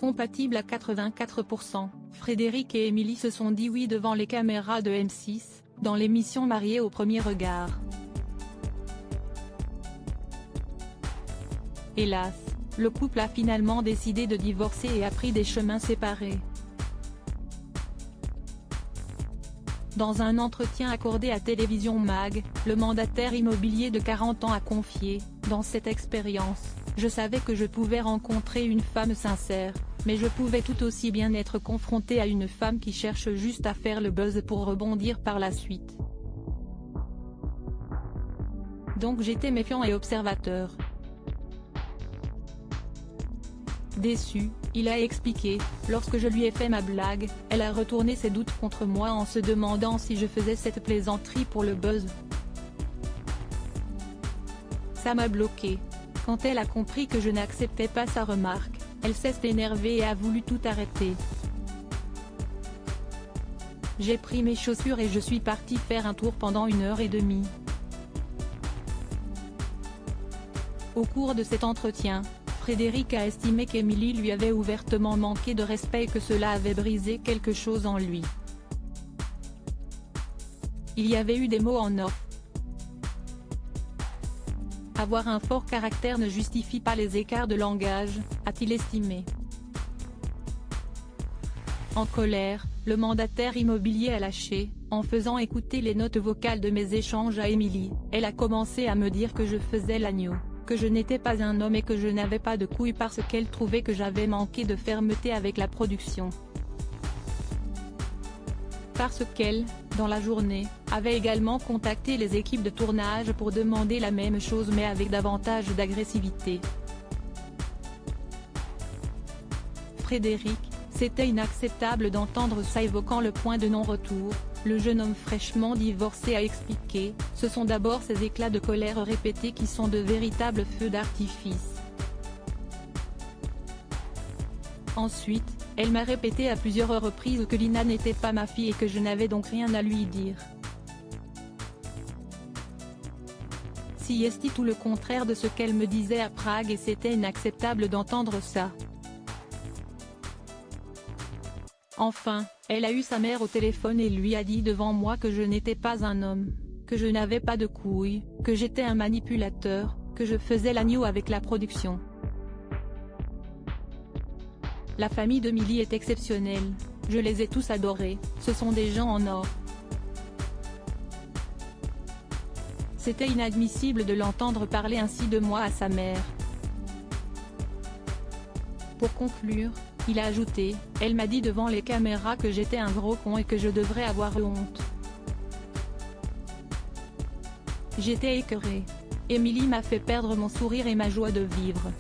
compatible à 84%. Frédéric et Émilie se sont dit oui devant les caméras de M6, dans l'émission Mariés au premier regard. Hélas, le couple a finalement décidé de divorcer et a pris des chemins séparés. Dans un entretien accordé à Télévision Mag, le mandataire immobilier de 40 ans a confié « Dans cette expérience, je savais que je pouvais rencontrer une femme sincère, mais je pouvais tout aussi bien être confronté à une femme qui cherche juste à faire le buzz pour rebondir par la suite. Donc j'étais méfiant et observateur. » Déçu, il a expliqué, lorsque je lui ai fait ma blague, elle a retourné ses doutes contre moi en se demandant si je faisais cette plaisanterie pour le buzz. Ça m'a bloqué. Quand elle a compris que je n'acceptais pas sa remarque, elle s'est énervée et a voulu tout arrêter. J'ai pris mes chaussures et je suis parti faire un tour pendant 1h30. Au cours de cet entretien, Frédéric a estimé qu'Émilie lui avait ouvertement manqué de respect et que cela avait brisé quelque chose en lui. Il y avait eu des mots en off. Avoir un fort caractère ne justifie pas les écarts de langage, a-t-il estimé. En colère, le mandataire immobilier a lâché, en faisant écouter les notes vocales de mes échanges à Émilie, elle a commencé à me dire que je faisais l'agneau, que je n'étais pas un homme et que je n'avais pas de couilles parce qu'elle trouvait que j'avais manqué de fermeté avec la production. Parce qu'elle, dans la journée, avait également contacté les équipes de tournage pour demander la même chose mais avec davantage d'agressivité. Frédéric, c'était inacceptable d'entendre ça évoquant le point de non-retour. Le jeune homme fraîchement divorcé a expliqué, ce sont d'abord ces éclats de colère répétés qui sont de véritables feux d'artifice. Ensuite, elle m'a répété à plusieurs reprises que Lina n'était pas ma fille et que je n'avais donc rien à lui dire. Si est tout le contraire de ce qu'elle me disait à Prague et c'était inacceptable d'entendre ça. Enfin, elle a eu sa mère au téléphone et lui a dit devant moi que je n'étais pas un homme, que je n'avais pas de couilles, que j'étais un manipulateur, que je faisais l'agneau avec la production. La famille d'Émilie est exceptionnelle, je les ai tous adorés, ce sont des gens en or. C'était inadmissible de l'entendre parler ainsi de moi à sa mère. Pour conclure, il a ajouté, elle m'a dit devant les caméras que j'étais un gros con et que je devrais avoir honte. J'étais écœuré. Émilie m'a fait perdre mon sourire et ma joie de vivre.